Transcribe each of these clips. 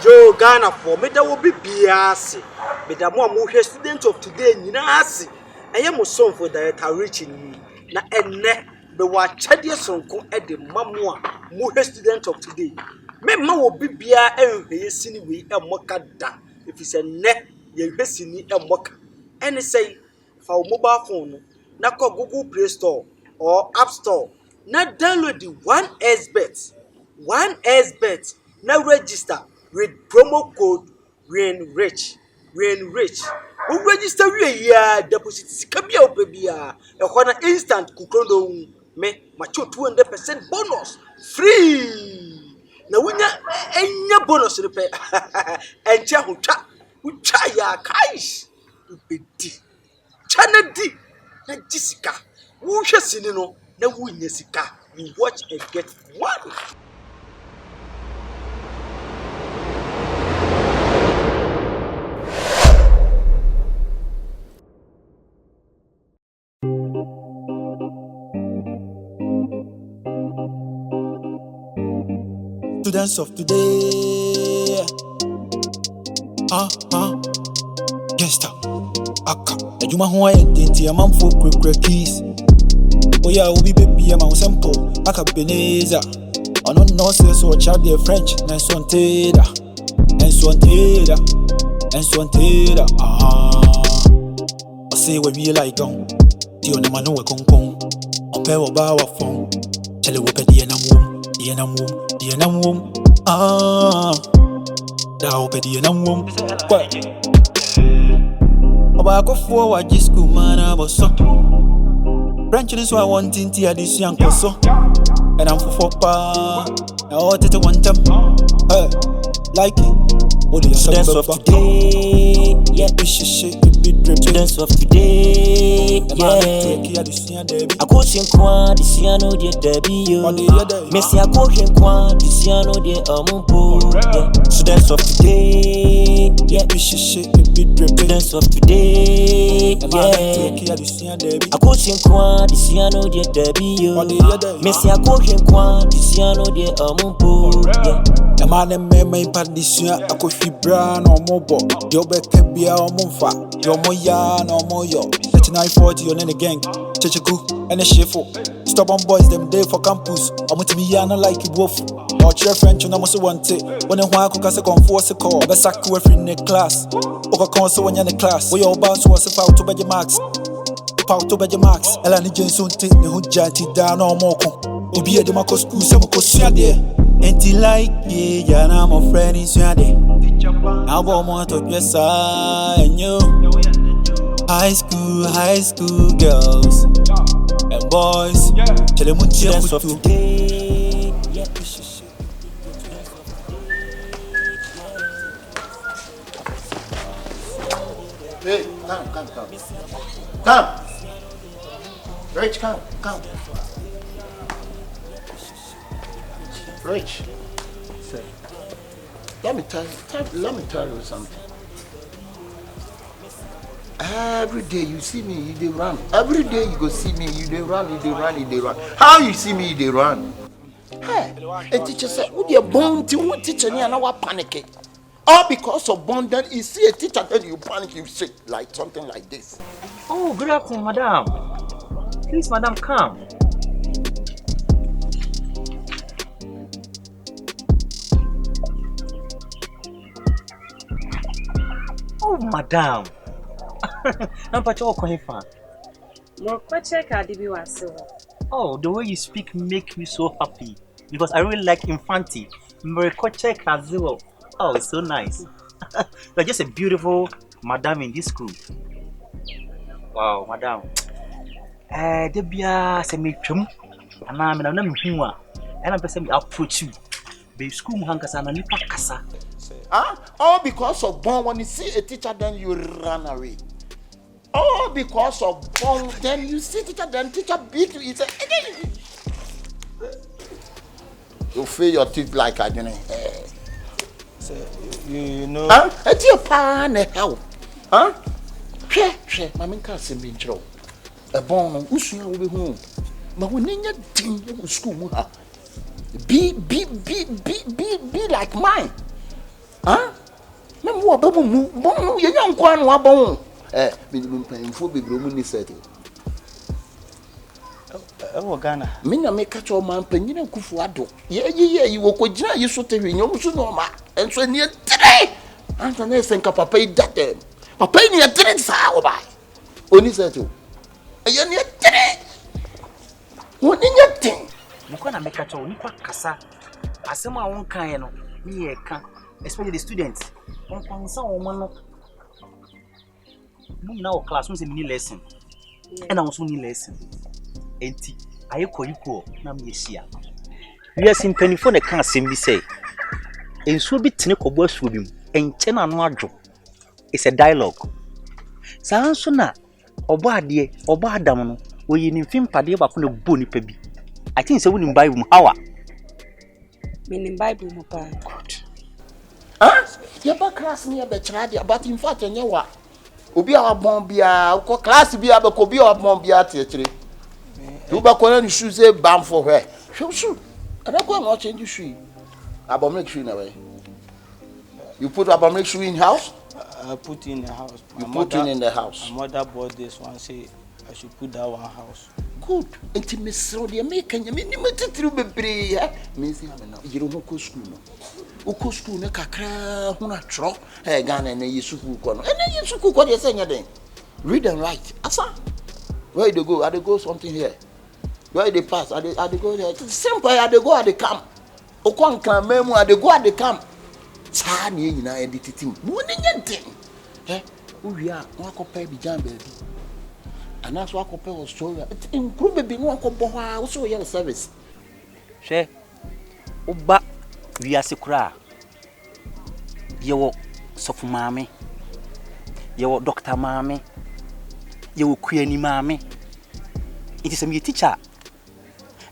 Yo, Ghana for me that will be biasi. Me that more student of today, Ninasi. I am a son for director reaching me. Na enne be wa chade sonko e de mamua mo student of today. Me ma wo bibia enhwe sini we e moka da. If it's a ne ye hwesini e moka. Any say for mobile phone na call Google Play Store or App Store. Na download the 1xbet. 1xbet. Na register with promo code RAINRICH. RAINRICH. We register we ya deposit sika bia obebia. E hona instant kukondo me macho 200% bonus free. Na wunya enya bonus no pe. Encha hotwa. Utwa ya kaish. Ubedi. Chana di na jisika. Wo hwe sini no na wunya sika. You watch and get money. Students of today, gangsta, aka. Ejuma huwa yendenti ya mamfo kwe keys. Oya ubi baby ya mausempo, AKABENEZER. Ono no se so child de French, enswanteda. I say we be like gone. Di ona manu we konkon. Ope wo ba wa fon. Chele wo pe di enamwom. Da wo pe di enamwom. Oba ko fo wa jisku mana boso. Branch this why one thing tia this young koso. And I'm for pa. I want it to one time. Like it. Students of today, yeah. Students of today, yeah. I go sing kwa, this year no dear Debbie, yo. Messi, I go sing kwa, this year no dear Amumpo, yeah. Students of today, yeah. Students of today, yeah. I go sing kwa, this year no dear Debbie, yo. Messi, I go sing kwa, this year no dear Amumpo, yeah. The man and me part this year, I could fibra no more bo. Yo beke bia o monfa. Yo moya no more yo. 3940 on any gang. Checheku and a shefo. Stubborn boys them day for campus. I'm to me yana like you wolf. Or chair French and I must want it. When I want to cast a conforce a call. But sack you every in the class. Over console when you're in the class. Where your boss was a foul to bed your marks. Foul to bed your marks. Elani Jenson take the hood janty down or more. Obi a demako school, some cosia there. Ain't like yeah, and I'm a friend in Swede. Now, want to dress and you. High school girls and boys. Tell them what you're of today. Hey, come. Rich, come. Rich, sir. Let me tell you something. Every day you see me, you dey run. Every day you go see me, you dey run. How you see me, you dey run? Hey, a teacher said, "Would you born to one teacher and now panic?" All because of bond, then you see a teacher, then you panic, you shake like something like this. Oh, good afternoon, madam. Please, madam, come. Oh, madam. I'm calling fan. Oh, the way you speak make me so happy because I really like Infante. Oh, it's so nice. You're just a beautiful madam in this school. Wow, madam. Debia se me twem ana me na me hu a and I'm person approach you. Be school hankasa na nipa kasa. All because of born, when you see a teacher, then you run away. All because of born, then you see teacher, then teacher beat you. You say, you feel your teeth like I don't know. You know. It's your pan help. Mamma can't see me in a born, who's will be home. But when you think school, be like mine. wa ba mu bon ye nya nkwa no wa bon me mpanfo bebre mu ni set Ghana. Me na me catch o man panyina kufu ado ye wo ko gina yi so te hwe nyom so no ma enso ni tere anta na senka papa idate papa ni tere sa wo ba oni set o ye ni tere woni nyate Mko na make cho nipa kasa asema won kan ye no me ye ka especially the students on kwansa o mo no mu na o class mo se mini lesson and na so ni lesson enti ayeko na me yehia we asim panifo na kan asem bi say ensuo bi tene kobo asuo bi mu enche na no adwo it's a dialogue sanso na obo ade obo adam no oyi ni mfim pade ba ko na bo nipa bi I think so in Bible how meaning Bible mo pa good ya ba class ni be chira but in fact enye wa obi a wabon bia ko class bia be ko bi a wabon bia tie chire you ba ko na ni shoes e bam for her shoe ana ko no change shoe abomrek shoe na way you put abomrek shoe in house I put in the house. You put it in the house. My mother bought this one, say I should put that one house. Good. Enti mesro de make anya me ni matitru bebre ya. Me si ame na yiro ho ko school no. O ko school na kakra ho na tro. Ghana na yi school ko no. Na yi school ko de say nya den. Read and write. Asa. Where they go? I they go something here. Where they pass? I they go there. It's simple. I they go at the camp. O ko nkan memu I they go at the camp. Sa ni nyina edititim. Wo ni nya den. O wi a wa ko pa bi jan ba bi. And that's what I compare Australia. In group baby no akobọ ha so your service. She oba wiase kura. Yewo sofu maame. Yewo doctor maame. Yewo kuani maame. It is a teacher.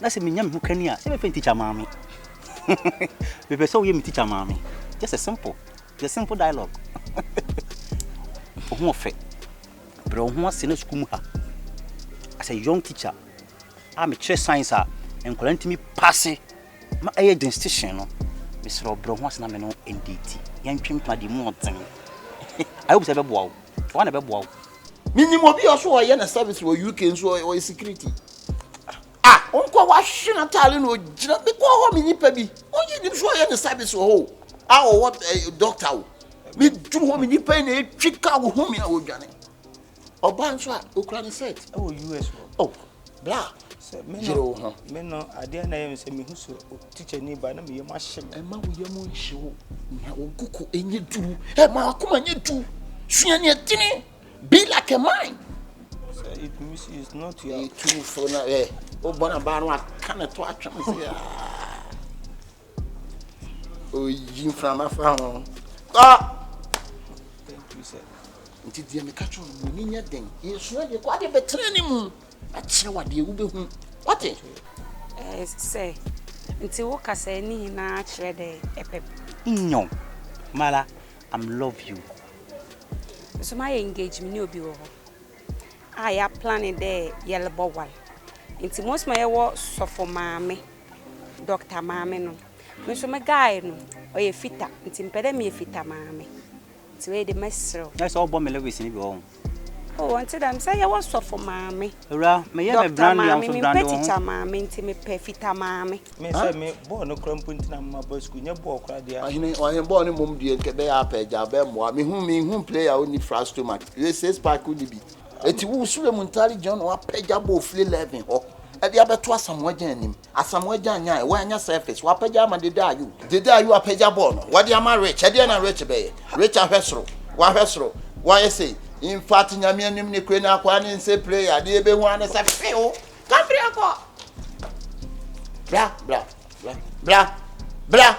Na se menyam hu kani a se be teacher maame. Be be so we teacher maame. Just a simple dialogue. Ohu ofe. Bro ohu ase na school ha. As a young teacher, I'm a trade science and currently me pass my distinction. Mr. Bro wants na me no NDT. Yan twim pa di mo thing. I hope say be boa. One be boa. Minimum bi also ye na service wo UK so or security. Onko wa hwe na tale no gina be ko ho me nipa bi. Onye nim so ye na service wo ho. What doctor wo. Me dum ho me nipa na etwika wo hu me a wo dwane. Obanso a okran set US oh blah me no ade na yem se me hu so teacher ni ba na me yem ahye e ma wo yem nhye wo kuku enye duru ma akoma nye du sua ne tini be like a mine so it means it's not your true for na o bona ba no aka na to atwa se o yin from afa ho nti dia me catch on ni nya den yesu ade ko ade betre ni mu a kire wade wu behu what say nti wo kasa ni na kire de epep Nyo mala I'm love you so my engagement ni obi wo ho ya planning there yele bowal nti most my wo sofo maame doctor maame no me so me guy no o ye fita nti mpede me fita maame nti we de mesro yes all bomb lewis ni bi ho oh wanted am say ya was for maame ura me ye me brand am so brand ho teacher maame nti me pe fita maame me say me bo no krampo nti na ma ba school nya bo okra dia ahine ohen bo ni mom die nke be ya peja be mo me hu player oni frastomach we say spark ni bi eti wo sure muntari john wa peja bo fle 11 ho e dia beto asamwajan anim asamwajan nya wa anya surface wa peja ma de ayu apeja bo no wa dia ma rich e dia na rich be rich ahwesoro wa hwesoro wa say in fact nyame anim ne kwe na akwa ne nse player de ebe hu ane safe o kambre akọ bra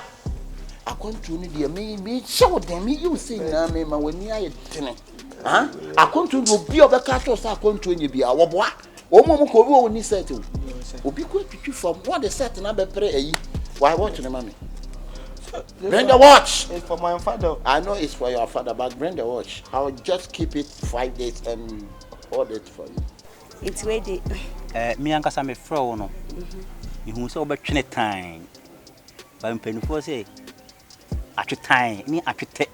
akontu ni de me show dem me you say na me ma wani aye tene akontu no bi obeka to sa akontu nye bi awoboa o mo ko bi o ni set o obi ko twitwi from what the set na be pre ayi why watch ne mami bring the watch. It's for my father. I know it's for your father, but bring the watch. I'll just keep it 5 days and hold it for you. It's ready. Me ankasa me fro no. Ihu se obetwene tan. Ba mpanifo say atwe tan, me atwete.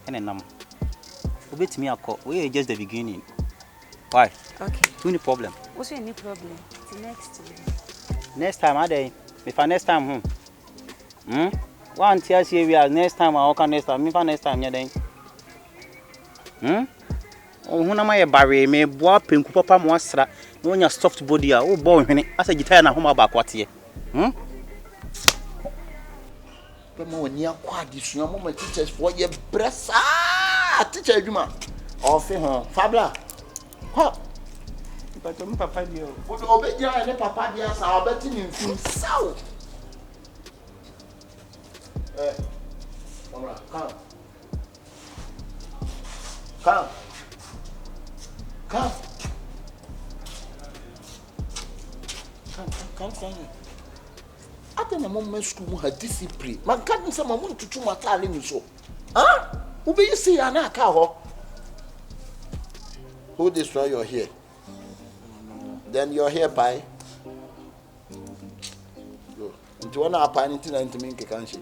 And nam. Obet me a call. We just the beginning. Why? Okay. Any problem? What's your new problem? The next time. Next time, I day. If I next time, One tear here we are next time. I can next time. If I next time, yeah then. Oh, who am I a barrier? May boa pink papa mwasra. No one your soft body. Oh boy, as a guitar na home about what here. But when you are quite this, your mama teachers for your breast. Teacher, you ma. Off him, Fabla. What? But papa dear. What obey you and papa dear, I'll bet in south. Come. Come. Come. Come. I think a moment school had discipline. My cousin, some want to my talent so. Huh? Who be you see an cow? Who destroy your hair? Then your hair pie. Into one up anything to make a country.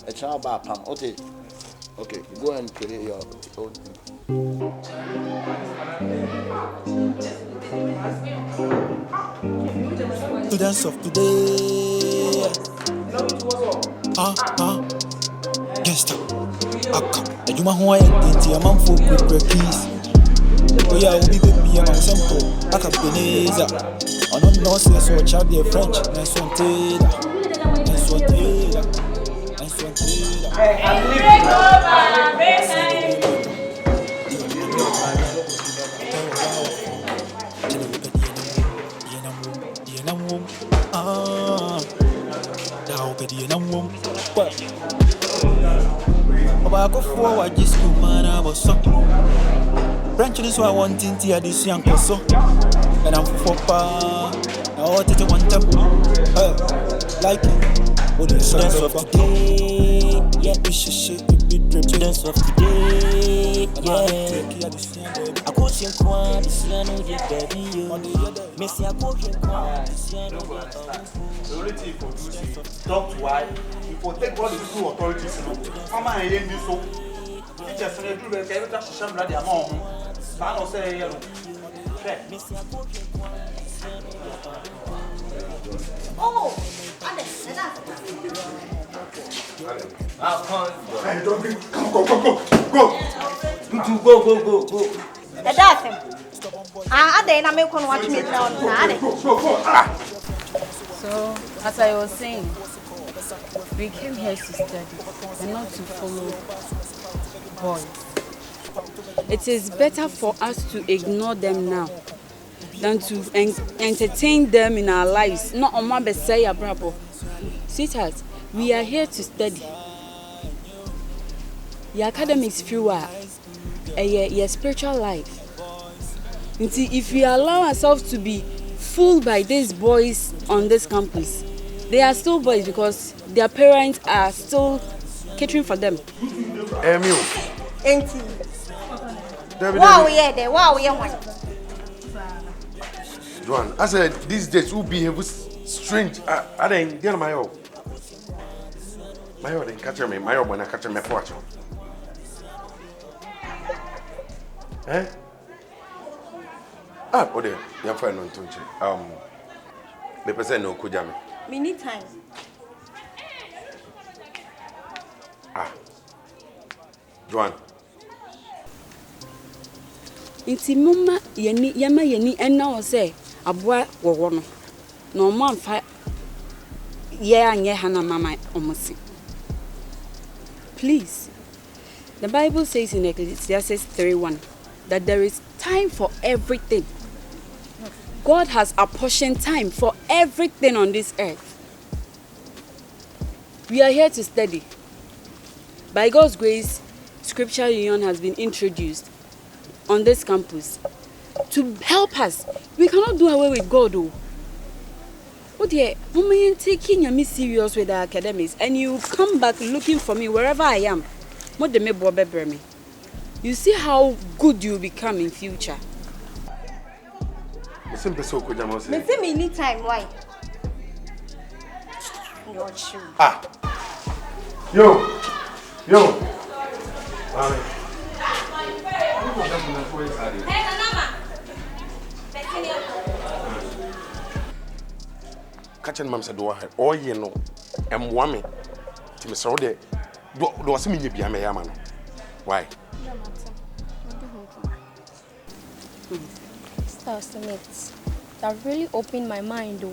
A child bar palm. Okay. Okay, go and create your own. Students of today. Gangsta. Aka. Ejuma ho ayenti amanfo prepare peace. Oya obi baby am simple. AKABENEZER. Ono no say so child be French. Nice one tailor. Nice one tailor. Nice one tailor. Go forward, this school man, I was so. Branching is what I want in tea, this young so. And I'm for pa. I want it one tempo. Like it. What is the sense of today? Yeah, we should shake the beat, the dance of today. Yeah, I go sing one, this year no get baby. Missy, I go sing one, this year no get the only thing for do is talk to why. For take all the school authorities, come on and do so. Teachers and do the every time she bloody amount. I don't say yellow. Oh, Go. that's him. I didn't make one watch me down. So, as I was saying, we came here to study and not to follow boys. It is better for us to ignore them now than to entertain them in our lives. Not on my best say, bravo. Sweetheart, we are here to study. Your academics fuel your spiritual life. If we allow ourselves to be fooled by these boys on this campus, they are still boys because their parents are still catering for them. Emil. Auntie. Wow, yeah, there. Wow, yeah, one. Joan, I said these days will behave strange. I didn't get my own. My own didn't catch me. My own when I catch me for eh? Oh dear, you're fine on Tunchi. The person no kujami. We need time. Joan. Inti mama yama yeni enna o say aboa wowo no. No man fa ye anye hana mama omosi. Please. The Bible says in Ecclesiastes 3:1 that there is time for everything. God has apportioned time for everything on this earth. We are here to study. By God's grace, Scripture Union has been introduced on this campus to help us. We cannot do away with God, though. Oh dear, I'm taking me serious with the academics, and you come back looking for me wherever I am. You see how good you become in future. Me need time, why? Not sure. Yo. Mommy. chen mam se do ha o ye no emwa me ti me so de do se me nya bia me ya ma no why Stars mates that really opened my mind though.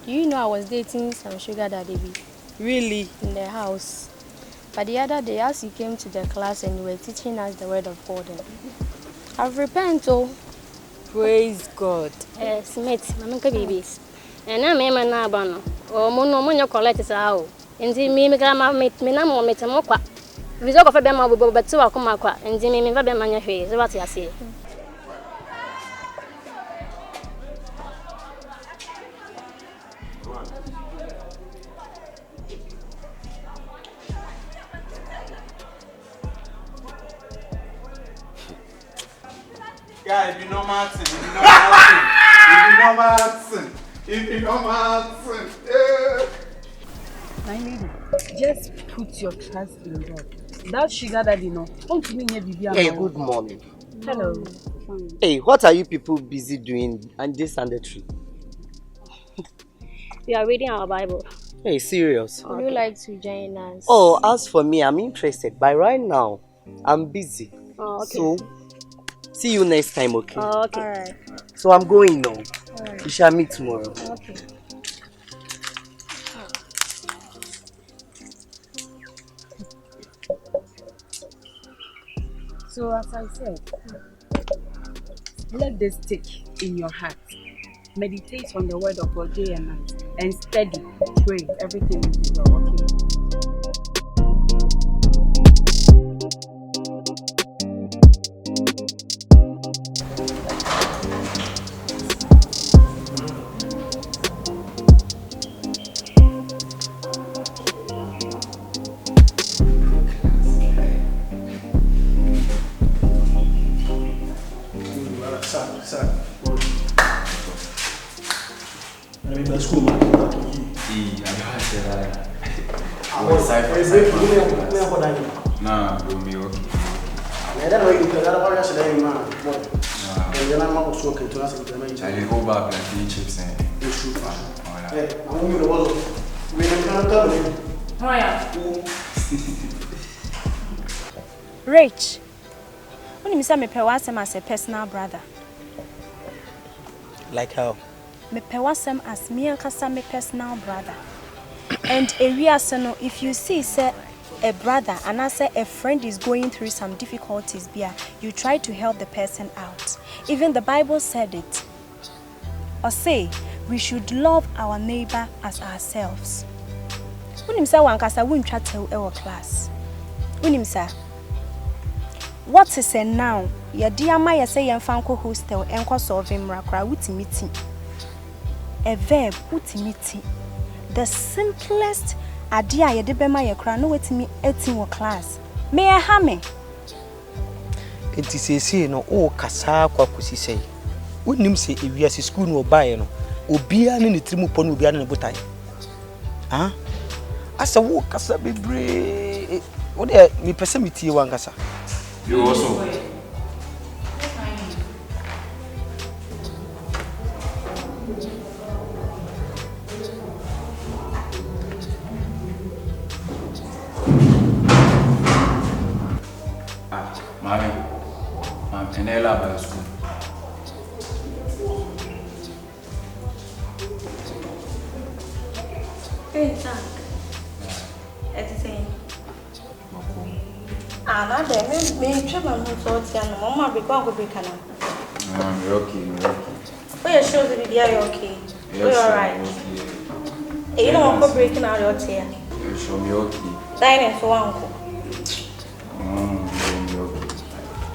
Do you know I was dating some sugar daddy baby? Really? In the house. But the other day, as you came to the class and you were teaching us the word of God, I've repented. Oh, praise God. Smith, Mamma babies. And I'm a man abano. Or mono collect it out. And the me grandma made me no more metamoqua. Result of a bema, but so I'll come out and the me never be my face. What I say. Yeah, if you know Martin, My lady, just put your trust in God. That sugar daddy, no. Hey, good morning. Hello. Hey, what are you people busy doing and this and the tree? We are reading our Bible. Hey, serious? Would you like to join us? Oh, as for me, I'm interested. But right now, I'm busy. Oh, okay. So, see you next time, okay? Oh, okay. Alright. So I'm going now. Alright. We shall meet tomorrow. Okay. So as I said, let this stick in your heart. Meditate on the word of God day and night. And steady, pray. Everything will be well, okay? Nah, we'll be okay. Charlie, go back like the chips and Rach, when you say me pewasem as a personal brother. Like how? Me pewasem as me and kasa me personal brother. And area no, if you see say a brother and I say a friend is going through some difficulties, you try to help the person out. Even the Bible said it. Or say we should love our neighbor as ourselves. When you say one kasa won't try to our class. When you say what is a noun? Ya dear Maya say and fanko hostel and cause of him rakra utimiti. A verb utimiti. The simplest idea ya debe Maya cra no wait me 18 class. May I hame? It is a no o kasa kwa kusi say. Unim say if we are school no buy no. Obia ni trimu pon obia na botai. Ah? Asa wo kasa bebre. What dey me person me tie wan kasa. You also. Mommy, can I love by school? Hey, Jack. Everything. Ah, now me trouble no sort ya no. Mama be go be kana. You're okay, you're okay. Oh, you sure that you are okay? Yes, you're alright. Hey, you don't want to breaking out your tear. You show me okay. Dining for uncle. You're okay.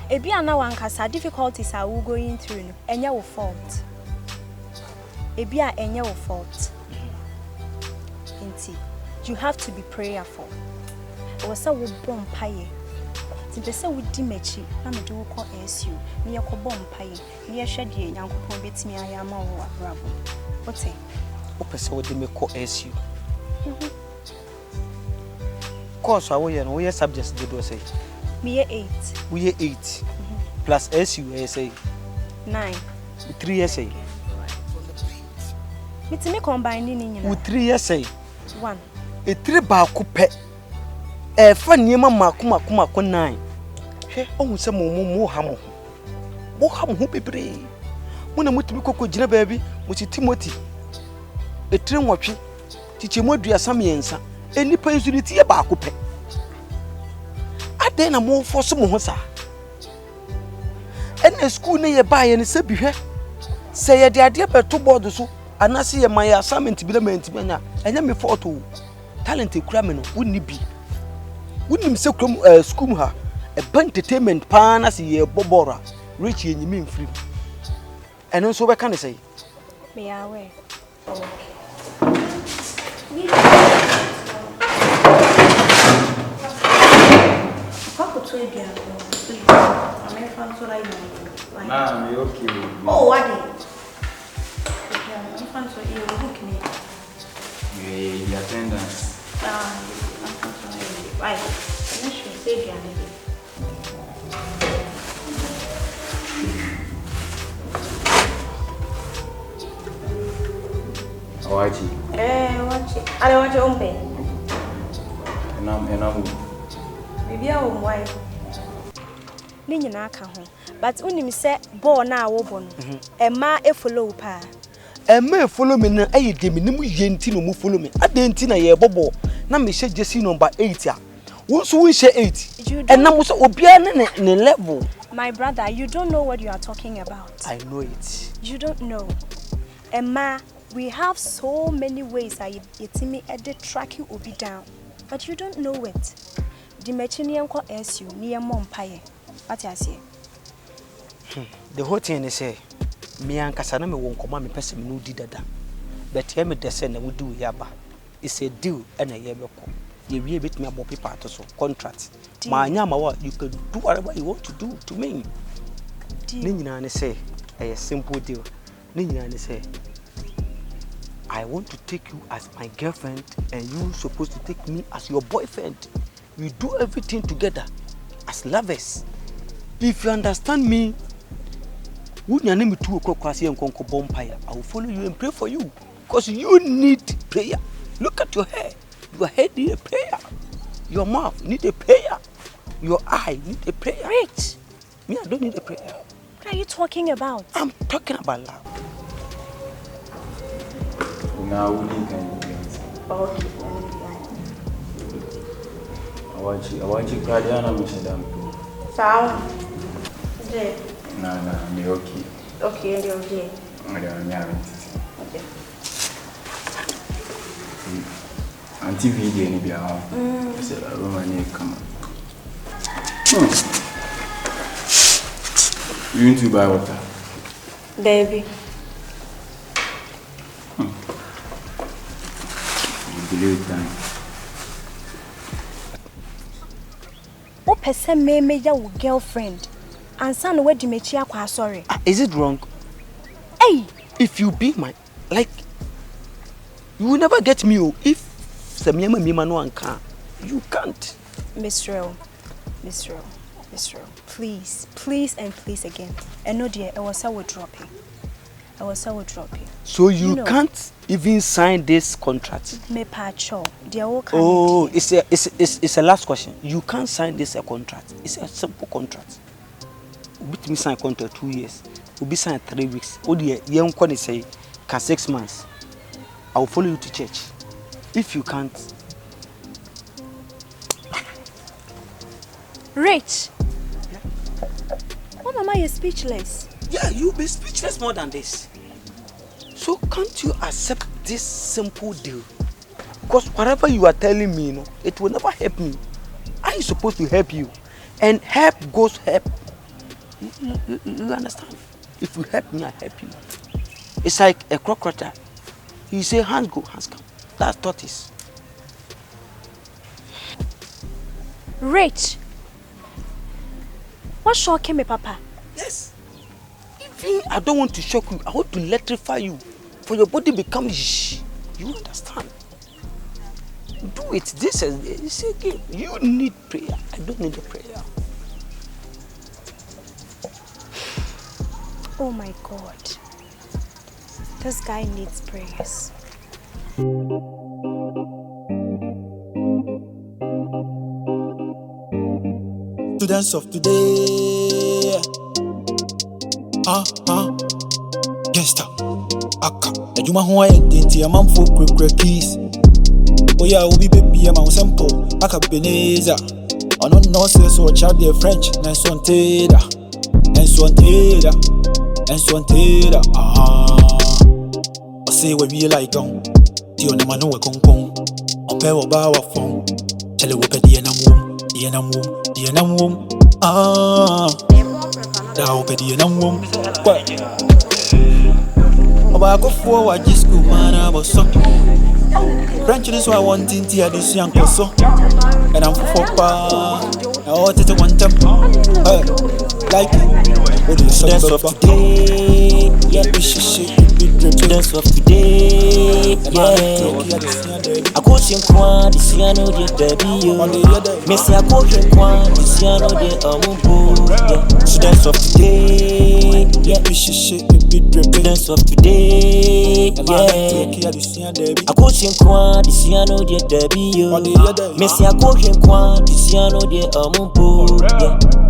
Ebi ana wankasa difficulties are we going through no. Enya wo fault. Ebi a enya wo fault. Inti, you have to be prayerful. Osa wo bom paye. Tipese wo di mechi na me do ko SU. Me ye ko bom paye. Me ye hwede Nyankopon betimi ayama wo abrabo. Ote. Opese wo di me ko SU. Course awo ye no we subjects did do say. Me ye 8. We ye 8. Plus SU say 9. 3 say. It's me combining With 3 years say. 1. A 3 ba coupe. Funny mamma kuma 9. He on some more ham. Mo ham who be brave. When I'm with me cocoa Gina baby, which is Timothy. A train watching. Teach mo dua samiensa. Any pains unity about coupe. I then a more for some hosa. And a school near buy and say be here. Say the idea per 2 boards so. And I see my assignment to be the main to be now. And I'm a photo. Talented criminal wouldn't be. Wouldn't him so school her. A bunch entertainment pan as a bobora. Rich and you mean free. And also, what can I say? Me away. Nah, me okay. Oh, what is? I'm so you hook me. The attendance. Right. I'm sure say Awaji. Watch it. I don't want to open. And I'm Maybe I won't wait. Nina can home. But when you say born now, open. A ma a follow pa. A man follow me now. I give me no yentino move follow me. I didn't think a bobo. Now me say just number 8 ya. Once we say 8. And now was obian in level. My brother, you don't know what you are talking about. I know it. You don't know. Emma, we have so many ways I me at the track you will be down. But you don't know it. The machinian call as you near Mompire. What I say? The whole thing is say, me and Cassandra won't come and person no did that. But hear me the send we do yaba. It's a deal and a year. You will bit me about people to so contract. My nyama, you can do whatever you want to do to me. Nina say a simple deal. Nina say I want to take you as my girlfriend and you supposed to take me as your boyfriend. We do everything together as lovers. If you understand me, I will follow you and pray for you. Because you need prayer. Look at your hair. Your head need a prayer. Your mouth need a prayer. Your eye need a prayer. Rich. Me, I don't need a prayer. What are you talking about? I'm talking about love. now we can I want you Guardiana Michelle. Sound. No, me okay. Okay, and you're okay. Okay. Auntie video ni bia ho. Say la Romania come. You need to buy water. Baby. Delay time. What person me your girlfriend? And son where do me kwa sorry. Is it wrong? Hey! If you be my like you will never get me if Samiyama Mimano and can. You can't. Miss Real, please and please again. And no dear, I was so dropping. So you can't even sign this contract. Me pacho. Oh, it's a last question. You can't sign this contract. It's a simple contract. With me sign contract 2 years. We'll be signed 3 weeks. Oh dear, young one say can 6 months. I will follow you to church. If you can't. Rich. Yeah. Oh mama, you're speechless. Yeah, you'll be speechless more than this. So can't you accept this simple deal? Because whatever you are telling me, it will never help me. I'm supposed to help you. And help goes help. You understand? If you help me, I help you. It's like a crocodile. You say hands go, hands come. That's tortoise. Rich. What shock me, Papa? Yes. I don't want to shock you. I want to electrify you. For your body become shh. You understand? Do it. This is a game. You need prayer. I don't need a prayer. Oh my God. This guy needs prayers. Students of today. Gangsta. Aka. The Juma Hawaii Dinty, a man for quick keys. Oh, yeah, will be baby, a man simple. AKABENEZER. I don't know, so child, dear French, and so on Teda. And so on Teda. And so on Teda. I say, where we like on. The only man who a kong kong. On pair of our phone. Tell you what, the enam the enam womb. Now, the enam womb. I go forward, this school man, I was so. French is why I want to hear this young person. And I'm for far. I wanted to want them. Like it. Students of today. Yeah, students of today. Yeah. I go to Kwan, this year no de Messi, I go to Kwan, this year no de Students of today. Yeah, students of today. Yeah. I go to Kwan, this year no de Messi, I go to Kwan, this year no de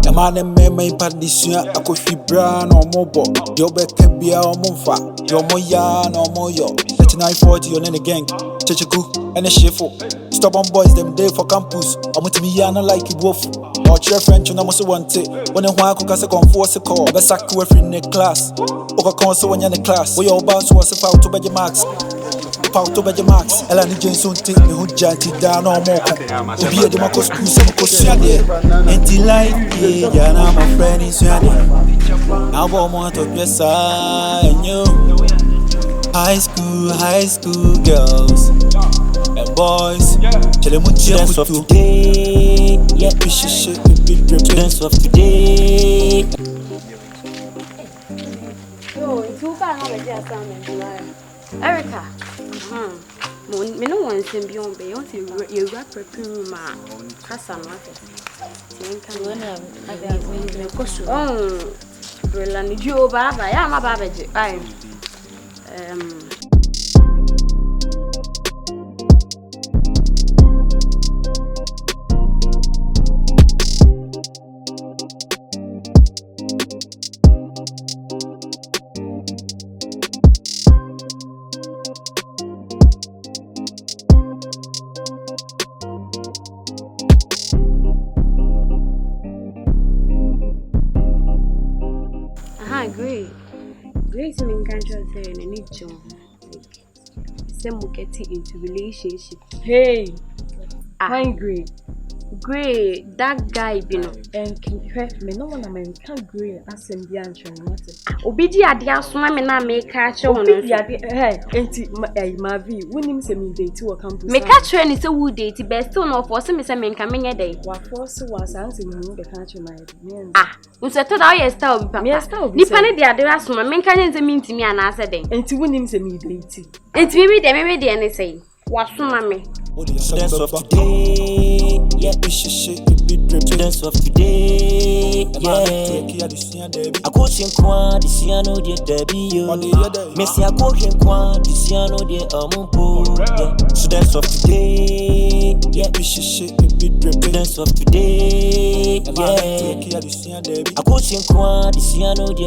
the man and me may part this year. I could feel brown or mobile. Your back can be our monfa. Your moya no more yo. 3940 on any gang. Chechiku and a shefo. Stubborn boys, them day for campus. I'm with me, I like you wolf. Or your French, and I must want it. When a while cook as a conforce a call. Best I could every in the class. Oka console when you're in the class. Where your boss was a foul to bed your marks. Power to bed your marks. Ella James don't take me who janty down or more. To be a democracy, some question there. Anti light, yeah, now my friend is ready. Now, I want to be a sign you. High school girls and boys. Tell them what you're of today. Yeah, students of today. Yo, it's too bad how I assignment. Erica. Me no one send beyond beyond you rap room ma casa market. Oh, Berlin, you baba, I'm a babaji. Great men can't say in any job. Some will get into relationship. Hey, I'm great. Great, that guy, you know, and can hurt me. No one can't agree as in the answer. Obedi adia swam and I make catch on. Hey, ain't my view. When him say me day to a campus. Make catch her and it's a wood date, best to know for some men coming a day. What force was answering the country, my we settled out your style. Nipani the other as my men can mean to me and answer day. And to win him say me day. It's maybe the anything. What's me? Students of today, yeah, students of today, yeah. I go to Kwan, this year no de Messi, I go to Kwan, this year no de Students of today, yeah, students of today, yeah. I go to Kwan, this year no de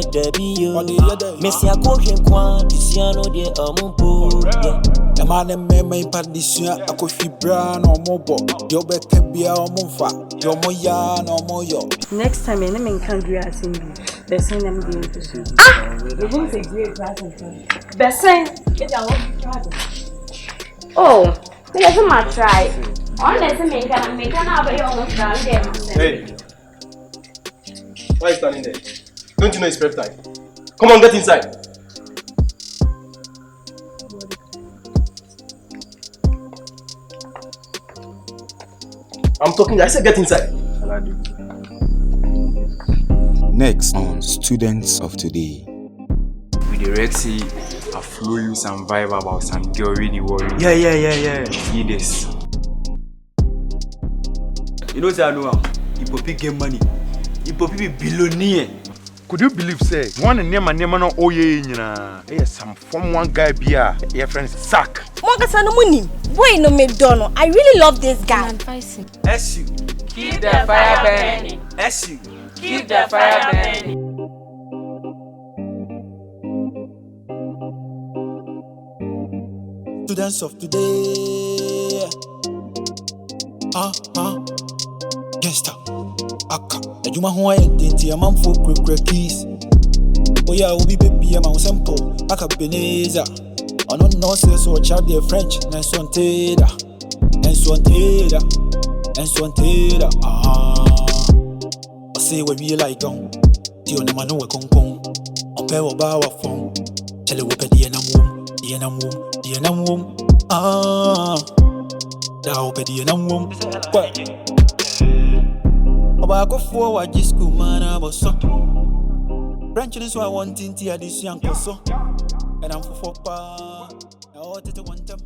Messi, I go to Kwan, this year no de the man and me may part this year. I could feel brown or mobile. Your back can be our monfa. Your moya no more yo. Next time, any man can't do as in the same I'm going to see. You're going to great present. Bessie, get a lot. Oh, there's a much try. Honestly, make an hour almost down there. Hey, why are you standing there? Don't you know it's prep time? Come on, get inside. I'm talking, I said get inside. Next on Students of Today. With the Red Sea, I flow you some vibe about some girl really worried. Yeah. See this. You know what I know? You poppy get money. You poppy be billionaire. Could you believe say one name no oye nyina yes some from one guy bia your friend sack. Mogasa no munim. Boy no me dono. I really love this guy. Advising. SU. Keep the fire burning. SU. Keep the fire burning. Students of today. Gangsta. Aka. Ejuma ho ayenti amam for quick keys. Oya obi baby am simple. AKABENEZER. Ono no say so chat the French. Nensonteira. I say we be like on. Dio na manu we konkon. Ope wo ba wa fon. Chele wo pe die na mum. Da wo pe die na mum. Oba go forward this school man aboso. Branching is what I want in tia this young koso. And I'm for pa. Na o tete one time.